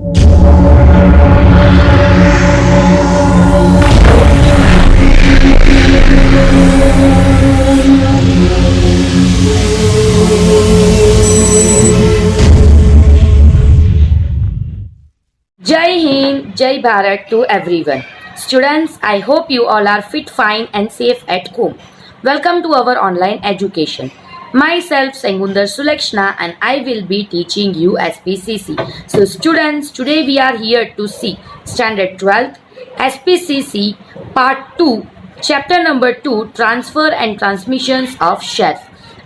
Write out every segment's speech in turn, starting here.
Jai Hind, Jai Bharat to everyone. Students, I hope you all are fit, fine and safe at home. Welcome to our online education. Myself Sengundar Sulekshna and I will be teaching you SPCC. So students, today we are here to see Standard 12th SPCC Part 2, Chapter number 2, Transfer and Transmissions of Shares.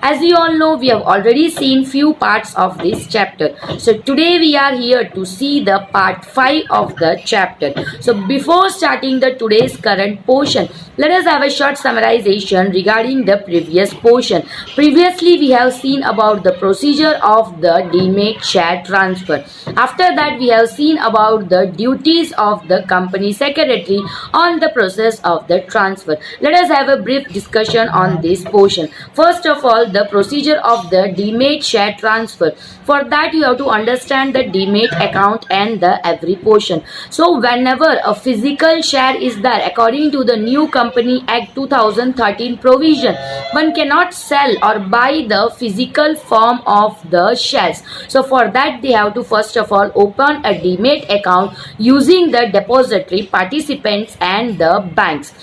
As you all know, we have already seen few parts of this chapter. So today we are here to see the part 5 of the chapter. So before starting the today's current portion, let us have a short summarization regarding the previous portion. Previously we have seen about the procedure of the demat share transfer. After that we have seen about the duties of the company secretary on the process of the transfer. Let us have a brief discussion on this portion. First of all, the procedure of the demat share transfer. For that you have to understand the demat account and the every portion. So whenever a physical share is there, according to the new Company Act 2013 provision, one cannot sell or buy the physical form of the shares. So for that they have to first of all open a demat account using the depository participants and the banks.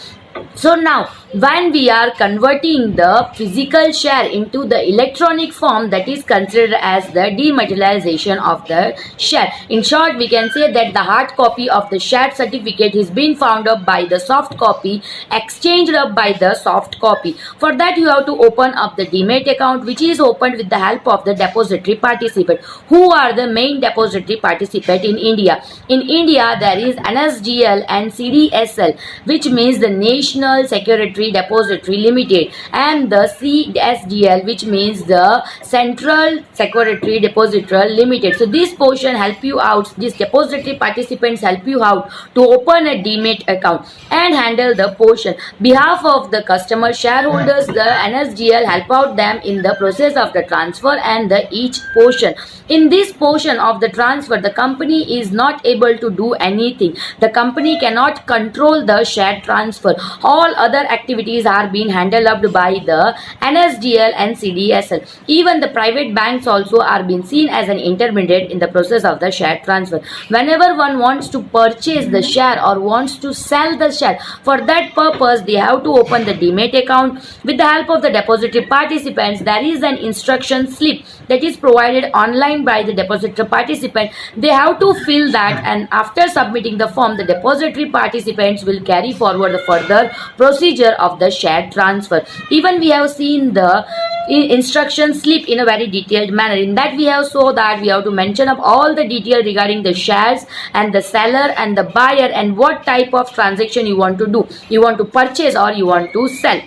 So now when we are converting the physical share into the electronic form, that is considered as the dematerialization of the share. In short, we can say that the hard copy of the share certificate is being found up by the soft copy, exchanged up by the soft copy. For that you have to open up the demat account, which is opened with the help of the depository participant. Who are the main depository participant in India? In India there is NSDL and CDSL, which means the National Security Depository Limited, and the CSDL, which means the Central Security Depository Limited. So this portion help you out, these depository participants help you out to open a demat account and handle the portion. Behalf of the customer shareholders, the NSDL help out them in the process of the transfer and the each portion. In this portion of the transfer, the company is not able to do anything. The company cannot control the share transfer. All other activities are being handled up by the NSDL and CDSL. Even the private banks also are being seen as an intermediate in the process of the share transfer. Whenever one wants to purchase the share or wants to sell the share, for that purpose they have to open the demat account. With the help of the depository participants, there is an instruction slip that is provided online by the depository participant. They have to fill that, and after submitting the form, the depository participants will carry forward the further procedure of the share transfer. Even we have seen the instruction slip in a very detailed manner. In that we have so that we have to mention up all the detail regarding the shares and the seller and the buyer and what type of transaction you want to do. You want to purchase or you want to sell.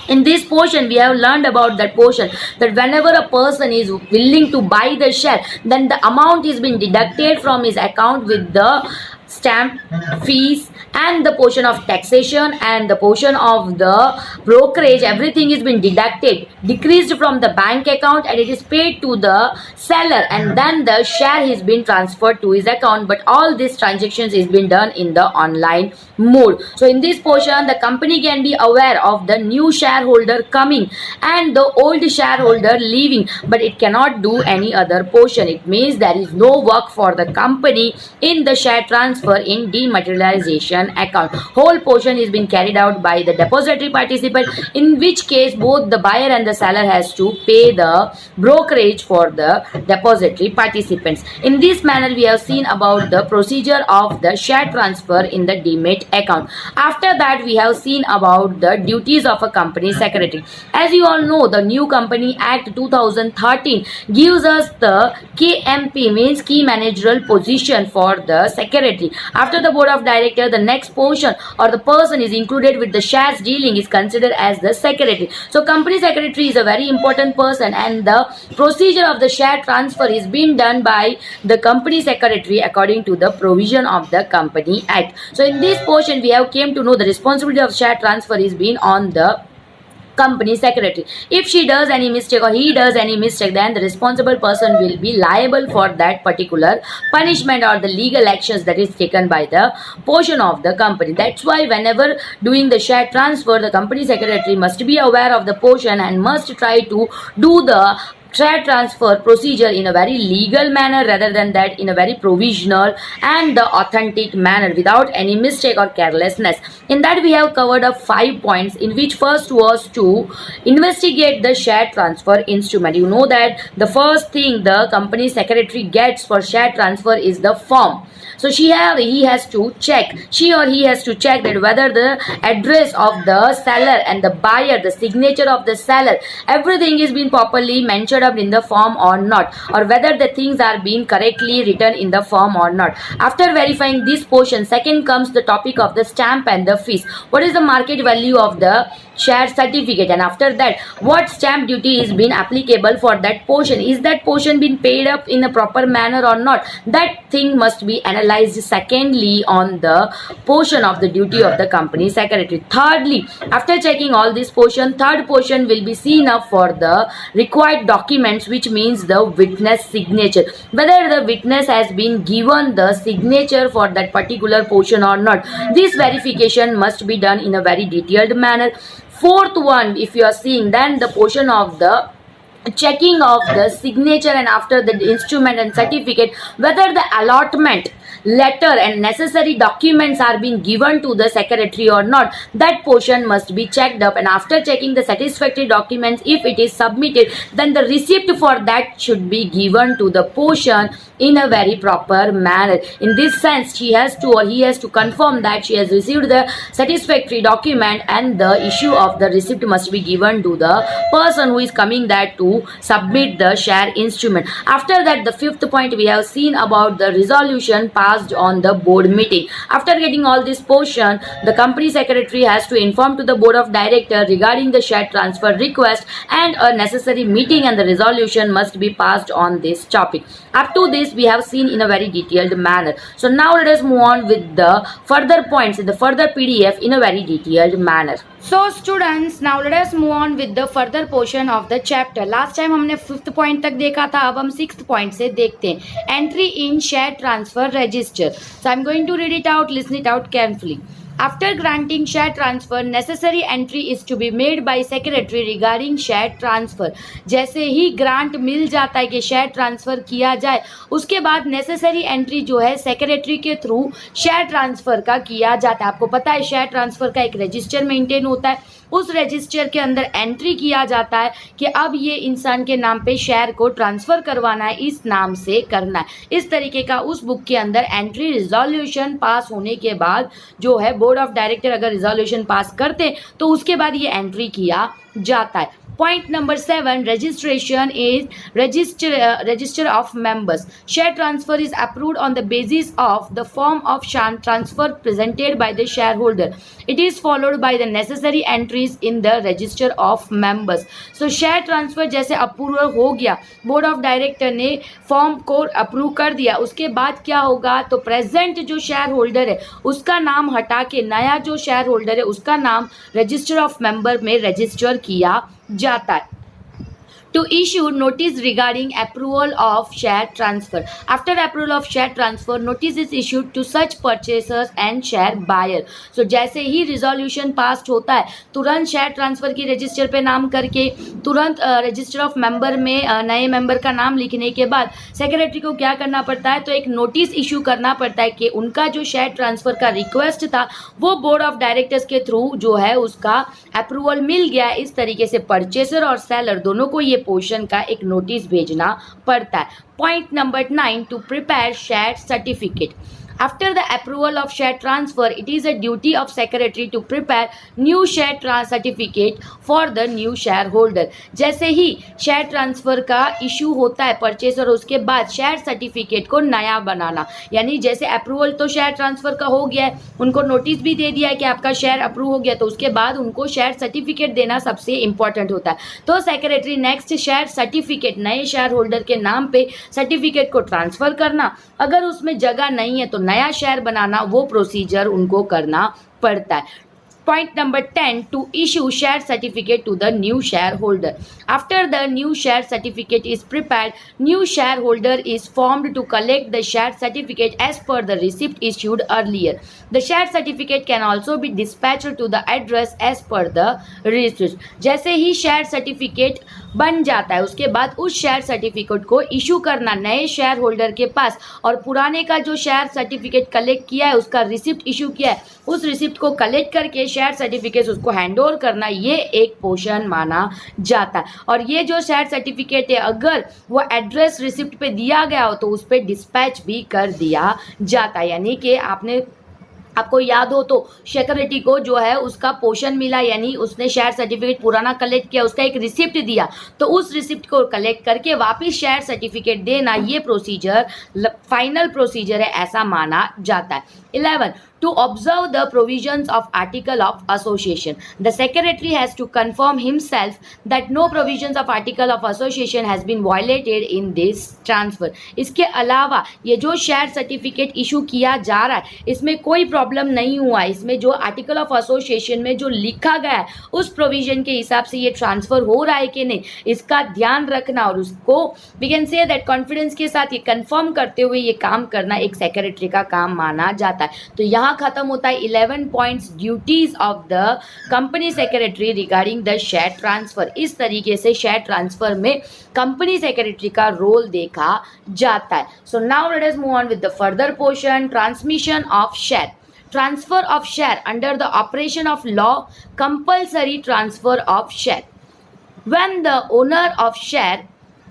In this portion we have learned about that portion, that whenever a person is willing to buy the share, then the amount is being deducted from his account with the stamp fees and the portion of taxation and the portion of the brokerage. Everything is been deducted, decreased from the bank account, and it is paid to the seller, and then the share is been transferred to his account. But all these transactions is been done in the online mode. So in this portion the company can be aware of the new shareholder coming and the old shareholder leaving, but it cannot do any other portion. It means there is no work for the company in the share transfer in dematerialization account. Whole portion is being carried out by the depository participant, in which case both the buyer and the seller has to pay the brokerage for the depository participants. In this manner we have seen about the procedure of the share transfer in the demat account. After that we have seen about the duties of a company secretary. As you all know, the new Company Act 2013 gives us the KMP, means key managerial position for the secretary. After the board of directors, the next portion or the person is included with the shares dealing is considered as the secretary. So company secretary is a very important person, and the procedure of the share transfer is being done by the company secretary according to the provision of the Company Act. So in this portion we have came to know the responsibility of share transfer is being on the company secretary. If she does any mistake or he does any mistake, then the responsible person will be liable for that particular punishment or the legal actions that is taken by the portion of the company. That's why whenever doing the share transfer, the company secretary must be aware of the portion and must try to do the share transfer procedure in a very legal manner rather than that in a very provisional and the authentic manner without any mistake or carelessness. In that we have covered up 5 points, in which first was to investigate the share transfer instrument. You know that the first thing the company secretary gets for share transfer is the form. So she has to check that whether the address of the seller and the buyer, the signature of the seller, everything is being properly mentioned up in the form or not, or whether the things are being correctly written in the form or not. After verifying this portion, second comes the topic of the stamp and the fees. What is the market value of the share certificate, and after that what stamp duty is being applicable for that portion? Is that portion being paid up in a proper manner or not? That thing must be analyzed secondly on the portion of the duty of the company secretary. Thirdly, after checking all this portion, third portion will be seen up for the required documents, which means the witness signature, whether the witness has been given the signature for that particular portion or not. This verification must be done in a very detailed manner. Fourth one, if you are seeing, then the portion of the checking of the signature and after the instrument and certificate, whether the allotment letter and necessary documents are being given to the secretary or not, that portion must be checked up. And after checking the satisfactory documents, if it is submitted, then the receipt for that should be given to the portion in a very proper manner. In this sense, she has to or he has to confirm that she has received the satisfactory document, and the issue of the receipt must be given to the person who is coming there to submit the share instrument. After that, the fifth point we have seen about the resolution passed on the board meeting. After getting all this portion, the company secretary has to inform to the board of directors regarding the share transfer request, and a necessary meeting and the resolution must be passed on this topic. Up to this we have seen in a very detailed manner. So now let us move on with the further points in the further PDF in a very detailed manner. So students, now let us move on with the further portion of the chapter. Last time हमने 5th point तक देखा था, अब हम 6th point से देखते हैं. Entry in share transfer register. So I am going to read it out, listen it out carefully. After granting share transfer, necessary entry is to be made by secretary regarding share transfer. जैसे ही grant मिल जाता है कि share transfer किया जाए, उसके बाद necessary entry जो है सेक्रेटरी के थ्रू शेयर ट्रांसफ़र का किया जाता है. आपको पता है शेयर ट्रांसफ़र का एक रजिस्टर मेंटेन होता है, उस रजिस्टर के अंदर एंट्री किया जाता है कि अब ये इंसान के नाम पे शेयर को ट्रांसफ़र करवाना है, इस नाम से करना है. इस तरीके का उस बुक के अंदर एंट्री रिजोल्यूशन पास होने के बाद जो है बोर्ड ऑफ डायरेक्टर अगर रिजोल्यूशन पास करते तो उसके बाद ये एंट्री किया जाता है. Point number 7, registration is register of members. Share transfer is approved on the basis of the form of transfer presented by the shareholder. It is followed by the necessary entries in the register of members. So share transfer जैसे approval हो गया, board of director ने form को approve कर दिया, उसके बाद क्या होगा तो प्रेजेंट जो शेयर होल्डर है उसका नाम हटा के नया जो शेयर होल्डर है उसका नाम रजिस्टर ऑफ मेंबर में रजिस्टर किया जाता है. To issue notice regarding approval of share transfer. After approval of share transfer, notice is issued to such purchasers and share buyer. So जैसे ही resolution passed होता है तुरंत शेयर ट्रांसफ़र की register पे नाम करके तुरंत रजिस्टर ऑफ मेंबर में नए मेंबर का नाम लिखने के बाद सेक्रेटरी को क्या करना पड़ता है तो एक नोटिस इशू करना पड़ता है कि उनका जो शेयर ट्रांसफ़र का रिक्वेस्ट था वो बोर्ड ऑफ डायरेक्टर्स के थ्रू जो है उसका अप्रूवल मिल गया. इस तरीके से परचेसर और सेलर दोनों को ये पोर्शन का एक नोटिस भेजना पड़ता है. Point number 9, to prepare share certificate. After the approval of share transfer, it is a duty of secretary to prepare new share certificate for the new shareholder. जैसे ही शेयर ट्रांसफ़र का issue होता है purchase और उसके बाद share certificate को नया बनाना, यानी जैसे अप्रूवल तो शेयर ट्रांसफ़र का हो गया है, उनको नोटिस भी दे दिया है कि आपका शेयर अप्रूव हो गया, तो उसके बाद उनको शेयर सर्टिफिकेट देना सबसे इम्पॉर्टेंट होता है. तो सेक्रेटरी नेक्स्ट शेयर सर्टिफिकेट नए शेयर होल्डर के नाम पे सर्टिफिकेट को ट्रांसफ़र करना, अगर उसमें जगह नहीं है तो नया शेयर बनाना, वो प्रोसीजर उनको करना पड़ता है. Point number 10, to issue share certificate to the new shareholder. After the new share certificate is prepared, new shareholder is formed to collect the share certificate as per the receipt issued earlier. The share certificate can also be dispatched to the address as per the receipt. जैसे ही share certificate बन जाता है उसके बाद उस share certificate को issue करना नए शेयर होल्डर के पास, और पुराने का जो शेयर सर्टिफिकेट कलेक्ट किया है उसका रिसिप्ट इशू किया है, उस रिसिप्ट को कलेक्ट करके शेयर सर्टिफिकेट उसको हैंड ओवर करना, ये एक पोर्शन माना जाता है। और ये जो शेयर सर्टिफिकेट है अगर वो एड्रेस रिसिप्ट पे दिया गया हो तो उस पर डिस्पैच भी कर दिया जाता है। यानी कि आपको याद हो तो सिक्योरिटी को जो है उसका पोर्शन मिला, यानी उसने शेयर सर्टिफिकेट पुराना कलेक्ट किया, उसका एक रिसिप्ट दिया, तो उस रिसिप्ट को कलेक्ट करके वापस शेयर सर्टिफिकेट देना, ये प्रोसीजर फाइनल प्रोसीजर है ऐसा माना जाता है। 11, to observe the provisions of article of association. The secretary has to confirm himself that no provisions of article of association has been violated in this transfer. इसके अलावा ये जो शेयर सर्टिफिकेट इशू किया जा रहा है इसमें कोई प्रॉब्लम नहीं हुआ, इसमें जो आर्टिकल ऑफ एसोसिएशन में जो लिखा गया है उस प्रोविजन के हिसाब से ये ट्रांसफर हो रहा है कि नहीं, इसका ध्यान रखना और उसको we can say that confidence के साथ ये कंफर्म करते हुए ये काम करना एक सेक्रेटरी का काम माना जाता है। तो यहाँ खत्म होता है 11 points duties of the company secretary regarding the share transfer. इस तरीके से शेयर ट्रांसफर में कंपनी सेक्रेटरी का रोल देखा जाता है। सो now let us move on with the further portion, transmission of share. Transfer of share under the operation of law, compulsory transfer of share. When the owner of share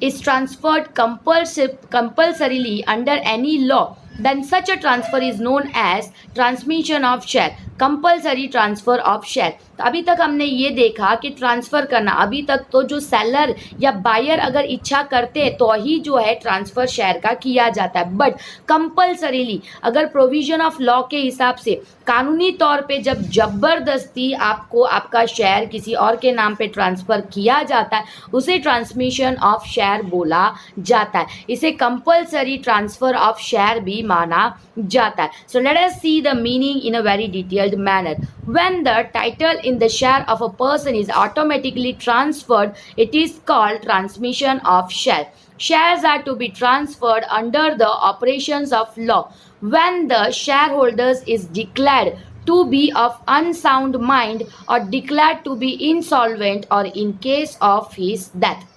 is transferred compulsorily under any law, then such a transfer is known as transmission of share, compulsory transfer of share. तो अभी तक हमने ये देखा कि transfer करना, अभी तक तो जो सेलर या बायर अगर इच्छा करते हैं तो ही जो है ट्रांसफ़र शेयर का किया जाता है, बट कंपल्सरीली अगर प्रोविजन ऑफ लॉ के हिसाब से कानूनी तौर पे जब ज़बरदस्ती आपको आपका शेयर किसी और के नाम पे ट्रांसफ़र किया जाता है उसे ट्रांसमिशन ऑफ शेयर बोला जाता है, इसे कंपल्सरी ट्रांसफ़र ऑफ शेयर भी माना जाता है। So let us see the meaning in a very detailed manner. When the title in the share of a person is automatically transferred, it is called transmission of share. Shares are to be transferred under the operations of law when the shareholders is declared to be of unsound mind or declared to be insolvent or in case of his death.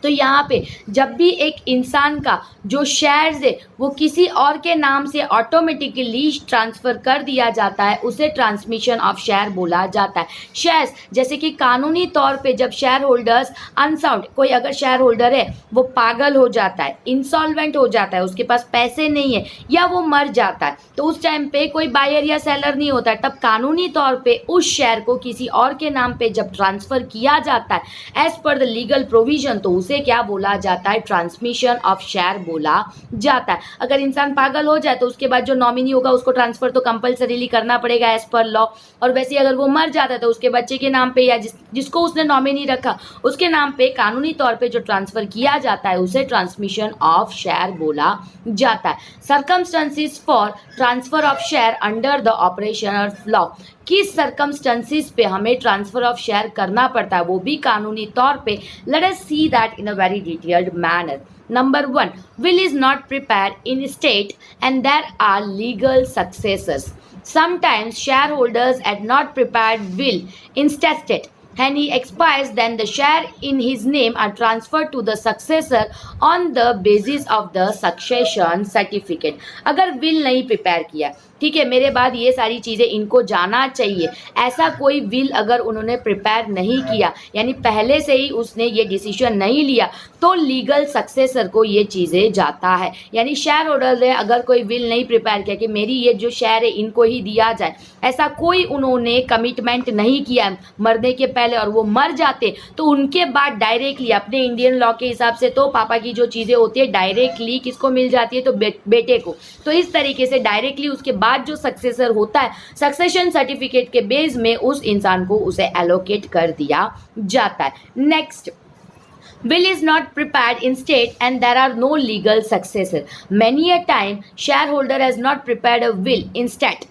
तो यहाँ पे जब भी एक इंसान का जो shares है वो किसी और के नाम से ऑटोमेटिकली ट्रांसफ़र कर दिया जाता है उसे ट्रांसमिशन ऑफ शेयर बोला जाता है। शेयर्स जैसे कि कानूनी तौर पे जब शेयर होल्डर्स अनसाउंड, कोई अगर शेयर होल्डर है वो पागल हो जाता है, इंसॉल्वेंट हो जाता है, उसके पास पैसे नहीं है या वो मर जाता है, तो उस टाइम पे कोई बायर या सेलर नहीं होता है, तब कानूनी तौर पे उस शेयर को किसी और के नाम पे जब ट्रांसफ़र किया जाता है as per the legal provision तो उसे क्या बोला जाता है, ट्रांसमिशन ऑफ शेयर बोला जाता है। अगर इंसान पागल हो जाए तो उसके बाद जो नॉमिनी होगा उसको ट्रांसफर तो कंपल्सरीली करना पड़ेगा एज पर लॉ, और वैसे अगर वो मर जाता है तो उसके बच्चे के नाम पे या जिसको उसने नॉमिनी रखा उसके नाम पे कानूनी तौर पे जो ट्रांसफर किया जाता है उसे ट्रांसमिशन ऑफ शेयर बोला जाता है। Circumstances for transfer of share under the operation of law, किस सर्कमस्टेंसेस पे हमें ट्रांसफर ऑफ शेयर करना पड़ता है वो भी कानूनी तौर पे। Let us see that in a very detailed manner. Number 1, will is not prepared in state and there are legal successors. Sometimes shareholders had not prepared will intestate and he expires, then the share in his name are transferred to the successor on the basis of the succession certificate. अगर will नहीं prepare किया, ठीक है, मेरे बाद ये सारी चीज़ें इनको जाना चाहिए, ऐसा कोई विल अगर उन्होंने प्रिपेयर नहीं किया यानी पहले से ही उसने ये डिसीजन नहीं लिया तो लीगल सक्सेसर को ये चीज़ें जाता है। यानी शेयर होल्डर ने अगर कोई विल नहीं प्रिपेयर किया कि मेरी ये जो शेयर है इनको ही दिया जाए, ऐसा कोई उन्होंने कमिटमेंट नहीं किया मरने के पहले और वो मर जाते तो उनके बाद डायरेक्टली अपने इंडियन लॉ के हिसाब से तो पापा की जो चीज़ें होती है डायरेक्टली किसको मिल जाती है, तो बेटे को। तो इस तरीके से डायरेक्टली उसके बाद जो सक्सेसर होता है सक्सेशन सर्टिफिकेट के बेस में उस इंसान को उसे एलोकेट कर दिया जाता है। Next, will is not prepared in state and there are no legal successor. Many a time shareholder has not prepared a will in state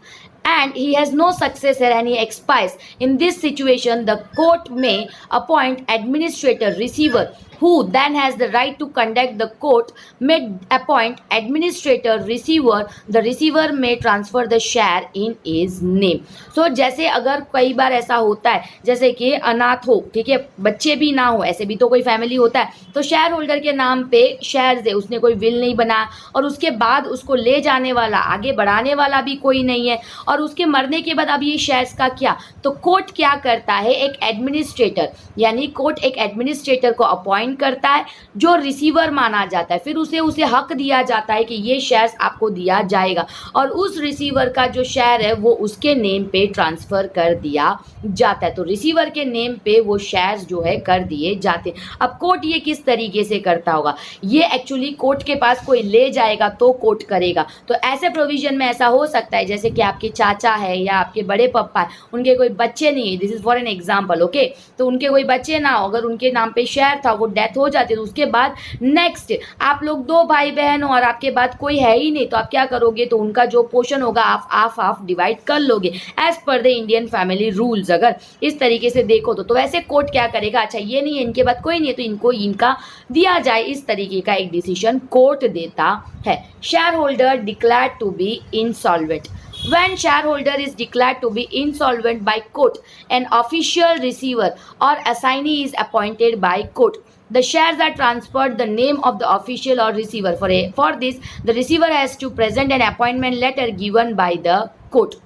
and he has no successor and he expires. In this situation, the court may appoint administrator receiver who then has the right to conduct the court may appoint administrator receiver. The receiver may transfer the share in his name. So जैसे अगर कई बार ऐसा होता है जैसे कि अनाथ हो, ठीक है, बच्चे भी ना हो, ऐसे भी तो कोई फैमिली होता है, तो शेयर होल्डर के नाम पे शेयर्स है, उसने कोई विल नहीं बनाया और उसके बाद उसको ले जाने वाला, आगे बढ़ाने वाला भी कोई नहीं है और उसके मरने के बाद अब ये शेयर्स का क्या, तो कोर्ट क्या करता है, एक एडमिनिस्ट्रेटर, यानी कोर्ट एक एडमिनिस्ट्रेटर को अपॉइंट करता है जो रिसीवर माना जाता है, फिर उसे हक दिया जाता है कि ये शेयर्स आपको दिया जाएगा और उस रिसीवर का जो शेयर है वो उसके नेम पे ट्रांसफर कर दिया जाता है। तो रिसीवर के नेम पे वो शेयर्स जो है कर दिए जाते हैं। अब कोर्ट ये किस तरीके से करता होगा, ये एक्चुअली कोर्ट के पास कोई ले जाएगा तो कोर्ट करेगा। तो ऐसे प्रोविजन में ऐसा हो सकता है जैसे कि आपके चाचा है या आपके बड़े पप्पा है, उनके कोई बच्चे नहीं है, this is for an example, okay, तो उनके कोई बच्चे ना हो, अगर उनके नाम पे शेयर था, वो डेथ हो जाती है, तो उसके बाद नेक्स्ट आप लोग 2 भाई बहन हो और आपके बाद कोई है ही नहीं, तो आप क्या करोगे, तो उनका जो पोर्शन होगा आप हाफ डिवाइड कर लोगे as per the Indian family rules. अगर इस तरीके से देखो तो वैसे कोर्ट क्या करेगा, अच्छा ये नहीं है, इनके बाद कोई नहीं है, तो इनको इनका दिया जाए, इस तरीके का एक डिसीजन कोर्ट देता है। Shareholder declared to be insolvent. When shareholder is declared to be insolvent by court, an official receiver or assignee is appointed by court. The shares are transferred the name of the official or receiver. For this, the receiver has to present an appointment letter given by the court.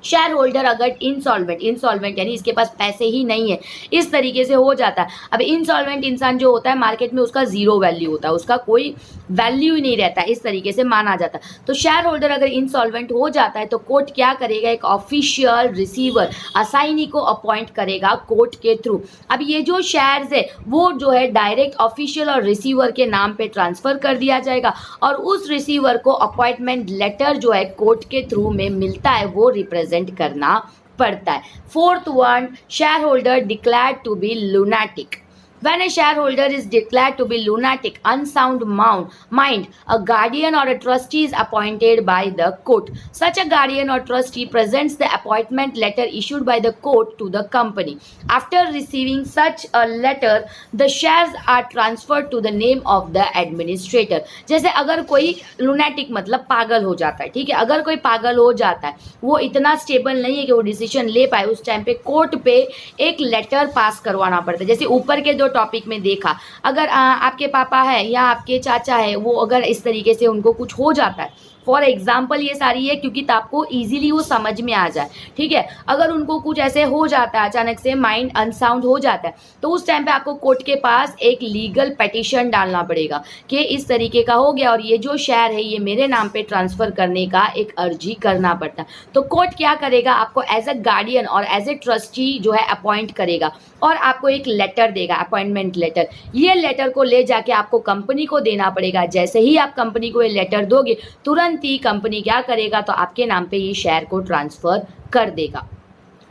Share holder अगर insolvent यानी इसके पास पैसे ही नहीं है, इस तरीके से हो जाता है। अब इंसॉल्वेंट इंसान जो होता है मार्केट में उसका जीरो वैल्यू होता है, उसका कोई वैल्यू ही नहीं रहता है, इस तरीके से माना जाता है। तो शेयर होल्डर अगर इंसॉल्वेंट हो जाता है तो कोर्ट क्या करेगा, एक ऑफिशियल रिसीवर असाइनी को अपॉइंट करेगा कोर्ट के थ्रू। अब ये जो शेयर्स है वो जो है डायरेक्ट ऑफिशियल और रिसीवर के नाम पे ट्रांसफर कर दिया जाएगा और उस रिसीवर को अपॉइंटमेंट लेटर जो है कोर्ट के थ्रू में मिलता है, वो रिप्रेजेंट करना पड़ता है। 4th one, shareholder declared to be lunatic. When a shareholder is declared to be lunatic, unsound mind, a guardian or a trustee is appointed by the court. Such a guardian or trustee presents the appointment letter issued by the court to the company. After receiving such a letter, the shares are transferred to the name of the administrator. जैसे अगर कोई lunatic मतलब पागल हो जाता है, ठीक है, अगर कोई पागल हो जाता है, वो इतना स्टेबल नहीं है कि वो डिसीजन ले पाए, उस टाइम पे कोर्ट पे एक लेटर पास करवाना पड़ता है। जैसे ऊपर के दो टॉपिक में देखा, अगर आपके पापा है या आपके चाचा है, वो अगर इस तरीके से उनको कुछ हो जाता है, फॉर एग्जाम्पल ये सारी है क्योंकि आपको इजीली वो समझ में आ जाए, ठीक है, अगर उनको कुछ ऐसे हो जाता है, अचानक से माइंड अनसाउंड हो जाता है, तो उस टाइम पे आपको कोर्ट के पास एक लीगल पिटीशन डालना पड़ेगा कि इस तरीके का हो गया और ये जो शेयर है ये मेरे नाम पे ट्रांसफर करने का एक अर्जी करना पड़ता है। तो कोर्ट क्या करेगा, आपको एज ए गार्डियन और एज ए ट्रस्टी जो है अपॉइंट करेगा और आपको एक लेटर देगा, अपॉइंटमेंट लेटर। ये लेटर को ले जाके आपको कंपनी को देना पड़ेगा। जैसे ही आप कंपनी को ये लेटर दोगे, तुरंत ही कंपनी क्या करेगा, तो आपके नाम पे ये शेयर को ट्रांसफर कर देगा।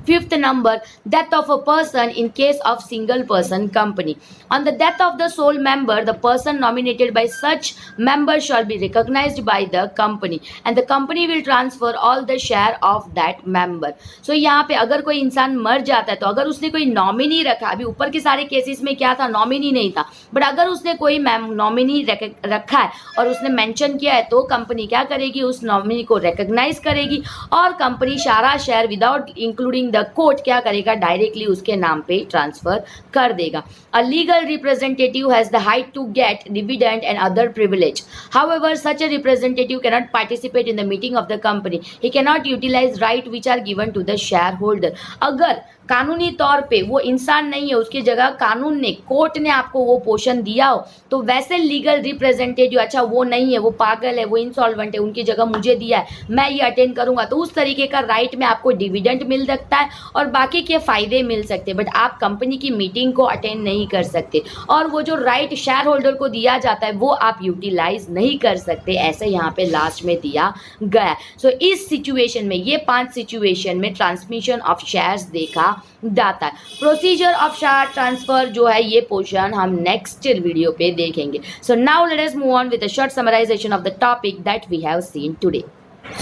5th number, death of a person in case of single person company. On the death of the sole member, the person nominated by such member shall be recognized by the company and the company will transfer all the share of that member. So यहाँ पे अगर कोई इंसान मर जाता है तो अगर उसने कोई नॉमिनी रखा, अभी ऊपर के सारे केसेस में क्या था, नॉमिनी नहीं था, बट अगर उसने कोई नॉमिनी रखा है और उसने मेंशन किया है तो कंपनी क्या करेगी, उस नॉमिनी को रिकॉग्नाइज करेगी और कंपनी सारा share without including the court क्या करेगा, डायरेक्टली उसके नाम पे ट्रांसफर कर देगा। A legal representative has the right to get dividend and other privilege. However such a representative cannot participate in the meeting of the company. He cannot utilise right which are given to the shareholder. अगर कानूनी तौर पे वो इंसान नहीं है, उसकी जगह कानून ने, कोर्ट ने आपको वो पोषण दिया हो, तो वैसे लीगल रिप्रेजेंटेटिव, अच्छा वो नहीं है, वो पागल है, वो इंसॉल्वेंट है, उनकी जगह मुझे दिया है, मैं ये अटेंड करूंगा, तो उस तरीके का राइट में आपको डिविडेंड मिल सकता है और बाकी के फायदे मिल सकते हैं, बट आप कंपनी की मीटिंग को अटेंड नहीं कर सकते और वो जो राइट शेयर होल्डर को दिया जाता है वो आप यूटिलाइज नहीं कर सकते, ऐसे यहाँ पे लास्ट में दिया गया। सो इस सिचुएशन में, ये 5 सिचुएशन में ट्रांसमिशन ऑफ शेयर्स देखा जाता है। प्रोसीजर ऑफ शेयर ट्रांसफर जो है ये पोर्शन हम नेक्स्ट वीडियो पे देखेंगे। So now let us move on with a short summarisation of the topic that we have seen today.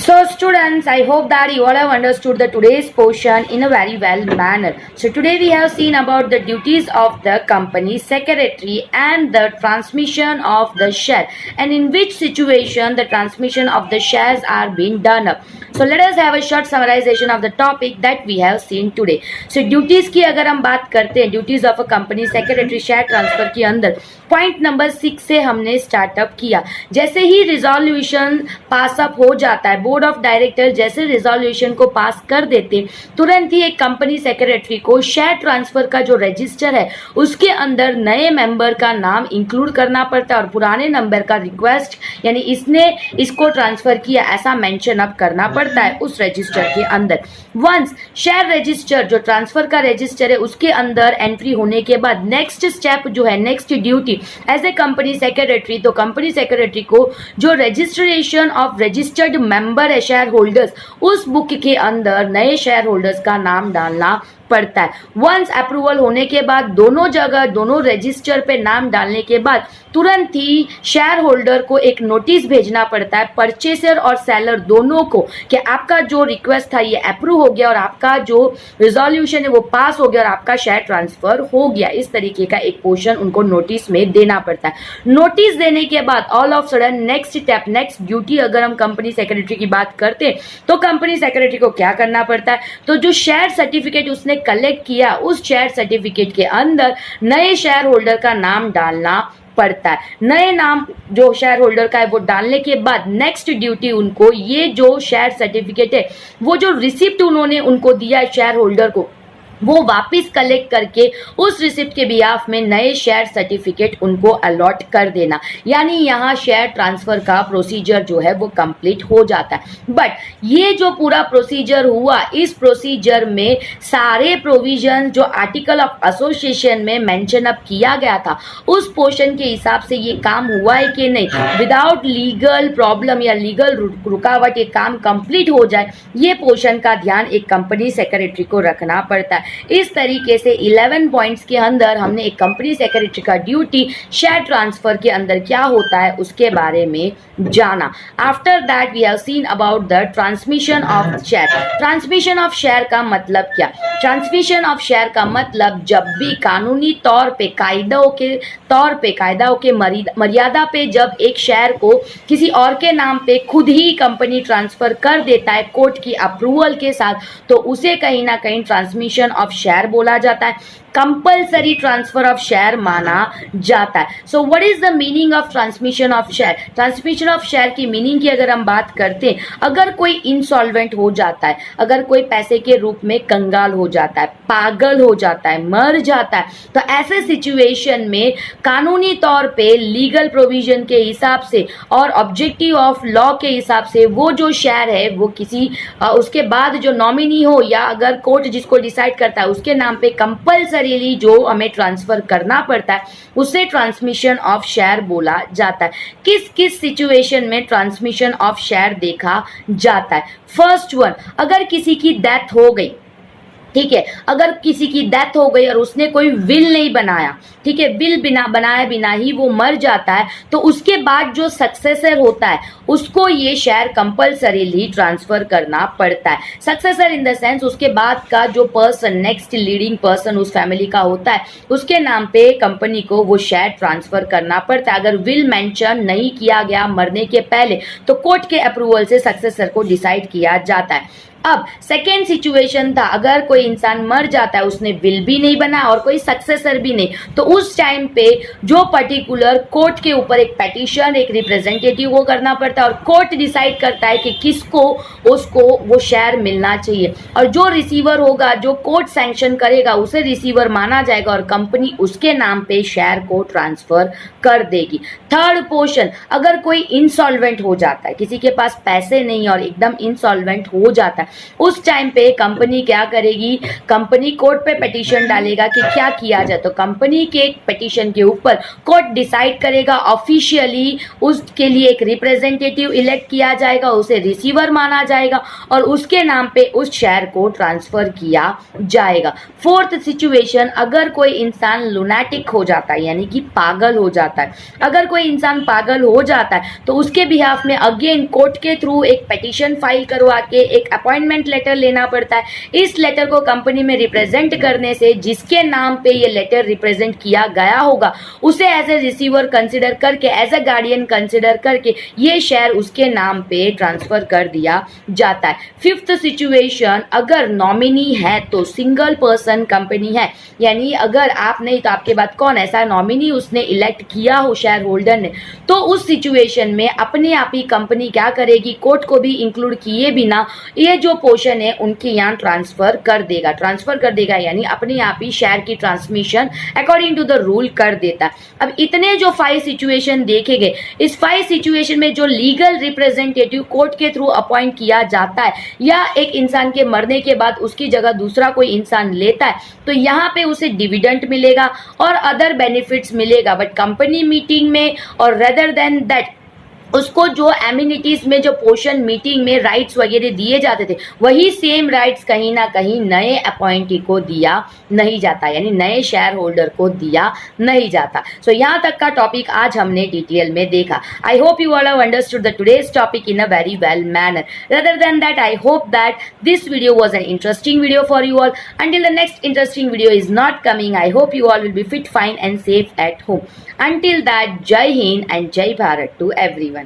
So students, I hope that you all have understood the today's portion in a very well manner. So today we have seen about the duties of the company secretary and the transmission of the share, and in which situation the transmission of the shares are being done up. So let us have a short summarization of the topic that we have seen today. So duties की अगर हम बात करते हैं, duties of a company secretary share transfer के अंदर point number 6 से हमने स्टार्टअप किया. जैसे ही रिजोल्यूशन पास अप हो जाता है, बोर्ड ऑफ डायरेक्टर जैसे रिजोल्यूशन को पास कर देते, तुरंत ही एक कंपनी सेक्रेटरी को शेयर ट्रांसफर का जो रजिस्टर है उसके अंदर नए मेंबर का नाम इंक्लूड करना पड़ता है और पुराने नंबर का रिक्वेस्ट यानी इसने इसको ट्रांसफर किया ऐसा मेंशन अप करना पड़ता है उस रजिस्टर के अंदर. वंस शेयर रजिस्टर जो ट्रांसफर का रजिस्टर है उसके अंदर एंट्री होने के बाद नेक्स्ट स्टेप जो है, next duty as a company secretary, तो कंपनी सेक्रेटरी को जो रजिस्ट्रेशन ऑफ रजिस्टर्ड मेंबर है शेयर होल्डर्स, उस बुक के अंदर नए शेयर होल्डर्स का नाम डालना पड़ता है. वंस अप्रूवल होने के बाद दोनों जगह दोनों रजिस्टर पे नाम डालने के बाद तुरंत ही शेयर होल्डर को एक नोटिस भेजना पड़ता है, परचेसर और सेलर दोनों को, कि आपका जो रिक्वेस्ट था ये अप्रूव हो गया और आपका जो रिजोल्यूशन है वो पास हो गया और आपका शेयर ट्रांसफर हो गया. इस तरीके का एक पोर्शन उनको नोटिस में देना पड़ता है. नोटिस देने के बाद all of sudden next step, next duty अगर हम कंपनी सेक्रेटरी की बात करते हैं तो कंपनी सेक्रेटरी को क्या करना पड़ता है, तो जो शेयर सर्टिफिकेट उसने कलेक्ट किया उस शेयर सर्टिफिकेट के अंदर नए शेयर होल्डर का नाम डालना पड़ता है. नए नाम जो शेयर होल्डर का है वो डालने के बाद नेक्स्ट ड्यूटी उनको ये जो शेयर सर्टिफिकेट है वो जो रिसिप्ट उन्होंने उनको दिया है शेयर होल्डर को वो वापस कलेक्ट करके उस रिसिप्ट के बिहाफ में नए शेयर सर्टिफिकेट उनको अलॉट कर देना. यानी यहाँ शेयर ट्रांसफर का प्रोसीजर जो है वो कंप्लीट हो जाता है. बट ये जो पूरा प्रोसीजर हुआ, इस प्रोसीजर में सारे प्रोविजन जो आर्टिकल ऑफ एसोसिएशन में मेंशन अप किया गया था उस पोर्शन के हिसाब से ये काम हुआ है कि नहीं, विदाउट लीगल प्रॉब्लम या लीगल रुकावट ये काम कंप्लीट हो जाए, ये पोर्शन का ध्यान एक कंपनी सेक्रेटरी को रखना पड़ता है. इस तरीके से 11 पॉइंट्स के अंदर हमने एक कंपनी सेक्रेटरी का ड्यूटी शेयर ट्रांसफर के अंदर क्या होता है उसके बारे में जाना. After that we have seen about the transmission of share. Transmission of share का मतलब क्या? ट्रांसमिशन ऑफ शेयर का मतलब जब भी कानूनी तौर पे कायदों के मर्यादा पे जब एक शेयर को किसी और के नाम पे खुद ही कंपनी ट्रांसफर कर देता है कोर्ट की अप्रूवल के साथ, तो उसे कहीं ना कहीं ट्रांसमिशन ऑफ शेयर बोला जाता है, कंपल्सरी ट्रांसफर ऑफ शेयर माना जाता है. So what is the meaning of transmission of share? Transmission of share की मीनिंग की अगर हम बात करते हैं, अगर कोई इंसॉल्वेंट हो जाता है, अगर कोई पैसे के रूप में कंगाल हो जाता है, पागल हो जाता है, मर जाता है, तो ऐसे सिचुएशन में कानूनी तौर पे लीगल प्रोविजन के हिसाब से और ऑब्जेक्टिव ऑफ लॉ के हिसाब से वो जो शेयर है वो किसी उसके बाद जो नॉमिनी हो या अगर कोर्ट जिसको डिसाइड करता है उसके नाम पे कंपल्सरी जो हमें ट्रांसफर करना पड़ता है उसे ट्रांसमिशन ऑफ शेयर बोला जाता है. किस किस सिचुएशन में ट्रांसमिशन ऑफ शेयर देखा जाता है? फर्स्ट वन, अगर किसी की डेथ हो गई, ठीक है, अगर किसी की डेथ हो गई और उसने कोई विल नहीं बनाया, ठीक है, विल बनाए बिना ही वो मर जाता है, तो उसके बाद जो सक्सेसर होता है उसको ये शेयर कंपल्सरीली ट्रांसफर करना पड़ता है. सक्सेसर इन द सेंस उसके बाद का जो पर्सन, नेक्स्ट लीडिंग पर्सन उस फैमिली का होता है, उसके नाम पे कंपनी को वो शेयर ट्रांसफर करना पड़ता है. अगर विल मेंशन नहीं किया गया मरने के पहले तो कोर्ट के अप्रूवल से सक्सेसर को डिसाइड किया जाता है. अब सेकेंड सिचुएशन था, अगर कोई इंसान मर जाता है, उसने विल भी नहीं बना और कोई सक्सेसर भी नहीं, तो उस टाइम पे जो पर्टिकुलर कोर्ट के ऊपर एक पेटिशन एक रिप्रेजेंटेटिव को करना पड़ता है और कोर्ट डिसाइड करता है कि किसको उसको वो शेयर मिलना चाहिए, और जो रिसीवर होगा, जो कोर्ट सैंक्शन करेगा उसे रिसीवर माना जाएगा और कंपनी उसके नाम पे शेयर को ट्रांसफर कर देगी. थर्ड पोर्शन, अगर कोई इंसॉल्वेंट हो जाता है, किसी के पास पैसे नहीं और एकदम इंसॉल्वेंट हो जाता है, उस टाइम पे कंपनी क्या करेगी, कंपनी कोर्ट पे पिटीशन डालेगा कि क्या किया जाए। तो कंपनी के पिटीशन के ऊपर कोर्ट डिसाइड करेगा, ऑफिशियली उसके लिए एक रिप्रेजेंटेटिव इलेक्ट किया जाएगा, उसे रिसीवर माना जाएगा और उसके नाम पे उस शेयर को ट्रांसफर किया जाएगा। फोर्थ सिचुएशन, अगर कोई इंसान लुनैटिक हो जाता है यानी कि पागल हो जाता है, अगर कोई इंसान पागल हो जाता है तो उसके बिहाफ में अगेन कोर्ट के थ्रू एक पिटीशन फाइल करवा के एक अपॉइंटमेंट लेटर लेना पड़ता है। इस लेटर को कंपनी में रिप्रेजेंट करने से जिसके नाम पे ये लेटर रिप्रेजेंट किया गया होगा उसे एज ए रिसीवर कंसिडर करके, एज ए गार्डियन कंसिडर करके ये शेयर उसके नाम पे ट्रांसफर कर दिया जाता है। फिफ्थ सिचुएशन, अगर नॉमिनी है तो सिंगल पर्सन कंपनी है, यानी अगर आप नहीं तो आपके बाद कौन ऐसा नॉमिनी उसने इलेक्ट किया हो शेयर होल्डर ने, तो उस सिचुएशन में अपने आप ही कंपनी क्या करेगी, कोर्ट को भी इंक्लूड किए बिना ये जो पोर्शन है उनके यहाँ ट्रांसफर कर देगा यानी अपने आप ही शेयर की transmission according to the rule कर देता है। अब इतने जो 5 सिचुएशन देखे गए, इस 5 सिचुएशन में जो लीगल रिप्रेजेंटेटिव कोर्ट के थ्रू अपॉइंट किया जाता है या एक इंसान के मरने के बाद उसकी जगह दूसरा कोई इंसान लेता है तो यहाँ पे उसे डिविडेंड मिलेगा और अदर बेनिफिट्स मिलेगा। बट कंपनी मीटिंग में और रेदर देन दैट उसको जो एम्यूनिटीज में जो पोर्शन मीटिंग में राइट्स वगैरह दिए जाते थे वही सेम राइट्स कहीं ना कहीं नए अपॉइंटी को दिया नहीं जाता, यानी नए शेयर होल्डर को दिया नहीं जाता। सो यहाँ तक का टॉपिक आज हमने डिटेल में देखा। I hope you all have understood the today's topic in a very well manner. Rather than that, I hope that this video was an interesting video for you all. Until the next interesting video is not coming, I hope you all will be fit, fine and safe at home. Until that, Jai Hind and Jai Bharat to everyone.